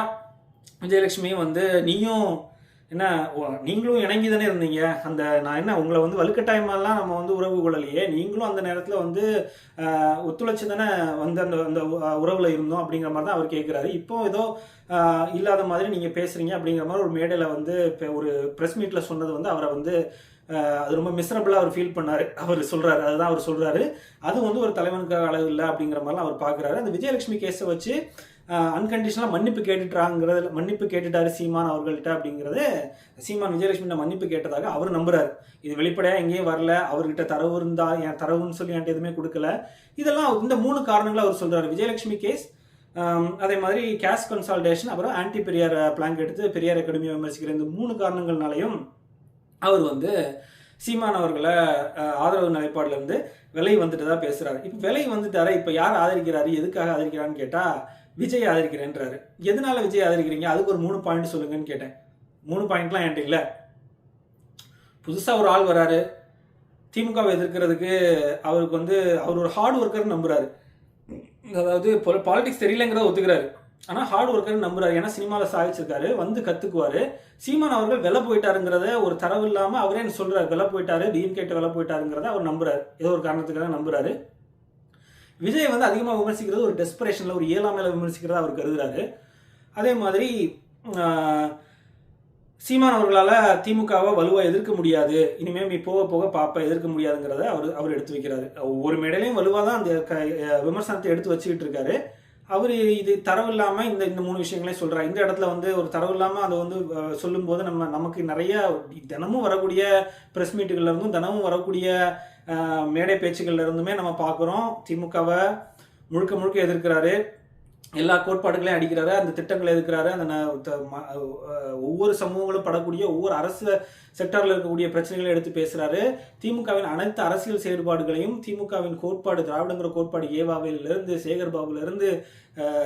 விஜயலட்சுமியும் வந்து நீயும் என்ன நீங்களும் இணங்கி தானே இருந்தீங்க, அந்த நான் என்ன உங்களை வந்து வலுக்கட்டாயமாலாம் நம்ம வந்து உறவு கொள்ளலையே, நீங்களும் அந்த நேரத்தில் வந்து ஒத்துழைச்சு தானே வந்து அந்த அந்த உறவில் இருந்தோம் அப்படிங்கிற மாதிரி தான் அவர் கேட்குறாரு. இப்போ ஏதோ இல்லாத மாதிரி நீங்கள் பேசுகிறீங்க அப்படிங்கிற மாதிரி ஒரு மேடையில் வந்து ஒரு ப்ரெஸ் மீட்டில் சொன்னது வந்து அவரை வந்து அது ரொம்ப மிசரபிளாக அவர் ஃபீல் பண்ணார். அவர் சொல்கிறாரு, அதுதான் அவர் சொல்கிறாரு. அது வந்து ஒரு தலைவனுக்காக அளவு இல்லை அப்படிங்கிற மாதிரிலாம் அவர் பார்க்குறாரு. அந்த விஜயலட்சுமி கேஸை வச்சு அன்கண்டிஷனலாக மன்னிப்பு கேட்டுட்டாரு சீமான் அவர்கள்ட்ட அப்படிங்கிறது, சீமான் விஜயலட்சுமி மன்னிப்பு கேட்டதாக அவர் நம்புறாரு. இது வெளிப்படையாக எங்கேயும் வரல, அவர்கிட்ட தரவு இருந்தா என் தரவுன்னு சொல்லி என்கிட்ட எதுவுமே கொடுக்கல. இதெல்லாம் இந்த 3 காரணங்களை அவர் சொல்றாரு. விஜயலட்சுமி கேஸ், அதே மாதிரி கேஷ் கன்சால்டேஷன், அப்புறம் ஆன்டி பெரியார் பிளாங்க் எடுத்து பெரியார் அகாடமியை விமர்சிக்கிற இந்த 3 காரணங்கள்னாலையும் அவர் வந்து சீமான் அவர்களை ஆதரவு நிலைப்பாடுல இருந்து விலை வந்துட்டு தான் பேசுறாரு. இப்போ விலை வந்துட்டாரு, இப்போ யார் ஆதரிக்கிறாரு, எதுக்காக ஆதரிக்கிறான்னு கேட்டா விஜய் ஆதரிக்கிறேன்றாரு. எதனால விஜய் ஆதரிக்கிறீங்க, அதுக்கு ஒரு 3 பாயிண்ட் சொல்லுங்கன்னு கேட்டேன். 3 பாயிண்ட்லாம் என்கிட்ட இல்லை. புதுசா ஒரு ஆள் வராரு, திமுகவை எதிர்க்கிறதுக்கு அவருக்கு வந்து அவர் ஒரு ஹார்ட் ஒர்க்கர் நம்புறாரு. அதாவது பாலிடிக்ஸ் தெரியலங்கிறத ஒத்துக்கிறாரு, ஆனால் ஹார்ட் ஒர்க்கர் நம்புறாரு. ஏன்னா சினிமாவில் சாதிச்சிருக்காரு, வந்து கற்றுக்குவார். சீமான் அவர்கள் வெலை போயிட்டாருங்கிறத ஒரு தரவு இல்லாமல் அவரே சொல்கிறார், வெலை போயிட்டாரு, டிஎம்கேட்ட வெலை போயிட்டாருங்கிறத அவர் நம்புறாரு, ஏதோ ஒரு காரணத்துக்காக நம்புறாரு. விஜய் வந்து அதிகமாக விமர்சிக்கிறது ஒரு டெஸ்பரேஷனில், ஒரு இயலாமையில விமர்சிக்கிறத அவர் கருதுறாரு. அதே மாதிரி சீமான் அவர்களால் திமுகவை வலுவாக எதிர்க்க முடியாது, இனிமேல் நீ போக போக பார்ப்ப எதிர்க்க முடியாதுங்கிறத அவர் எடுத்து வைக்கிறாரு. ஒவ்வொரு மேடையிலையும் வலுவாக தான் அந்த விமர்சனத்தை எடுத்து வச்சுக்கிட்டு இருக்காரு. அவர் இது தரவு இல்லாமல் இந்த 3 விஷயங்களையும் சொல்கிறார். இந்த இடத்துல வந்து ஒரு தரவு இல்லாமல் அதை வந்து சொல்லும்போது நமக்கு நிறைய தினமும் வரக்கூடிய ப்ரெஸ் மீட்டுகள்ல இருந்தும் தினமும் வரக்கூடிய மேடை பேச்சுகள்ல இருந்துமே நம்ம பார்க்குறோம், திமுகவை முழுக்க எதிர்க்கிறாரு, எல்லா கோட்பாடுகளையும் அடிக்கிறாரு, அந்த திட்டங்களை எதிர்க்கிறாரு, அந்த ஒவ்வொரு சமூகங்களும் படக்கூடிய ஒவ்வொரு அரசு செக்டாரில் இருக்கக்கூடிய பிரச்சனைகளை எடுத்து பேசுறாரு. திமுகவின் அனைத்து அரசியல் செயல்பாடுகளையும், திமுகவின் கோட்பாடு, திராவிடங்கிற கோட்பாடு ஏவாவிலிருந்து சேகர்பாபுலேருந்து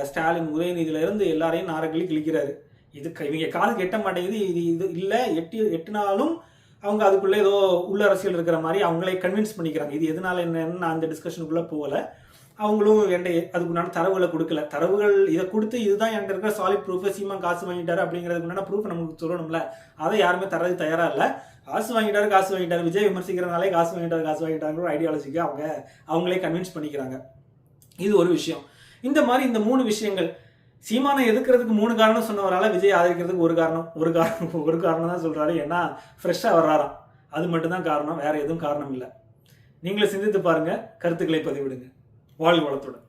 ஸ்டாலின் உதயநிதியிலிருந்து எல்லாரையும் நாரகளி கிழிக்கிறாரு. இது இவங்க காலுக்கு எட்ட மாட்டேங்குது. இது இல்லை, எட்டுனாலும் அவங்க அதுக்குள்ளே ஏதோ உள்ள அரசியல் இருக்கிற மாதிரி அவங்களே கன்வின்ஸ் பண்ணிக்கிறாங்க. இது எதனால என்னன்னு நான் அந்த டிஸ்கஷனுக்குள்ளே போகலை. அவங்களும் அதுக்குண்டான தரவுகளை கொடுக்கல. தரவுகள் இதை கொடுத்து இதுதான் என்கிட்ட இருக்கிற சாலிட் ப்ரூஃப், சீமான் காசு வாங்கிட்டாரு அப்படிங்கிறதுக்கு முன்னாடி ப்ரூஃப் நமக்கு சொல்லணும்ல, அதை யாருமே தரது தயாரா இல்லை. காசு வாங்கிட்டாரு, விஜய் விமர்சிக்கிறதுனாலே காசு வாங்கிட்டாங்கிற ஐடியாலஜிக்கு அவங்களே கன்வின்ஸ் பண்ணிக்கிறாங்க. இது ஒரு விஷயம். இந்த மாதிரி இந்த 3 விஷயங்கள், சீமானை எதுக்கிறதுக்கு 3 காரணம் சொன்னவரால் விஜய் ஆதரிக்கிறதுக்கு ஒரு காரணம் தான் சொல்றாரு. ஏன்னா ஃப்ரெஷ்ஷாக வர்றாராம், அது மட்டும்தான் காரணம், வேற எதுவும் காரணம் இல்லை. நீங்களே சிந்தித்து பாருங்க, கருத்துக்களை பதிவிடுங்க. வாழ்க வளத்துடன்.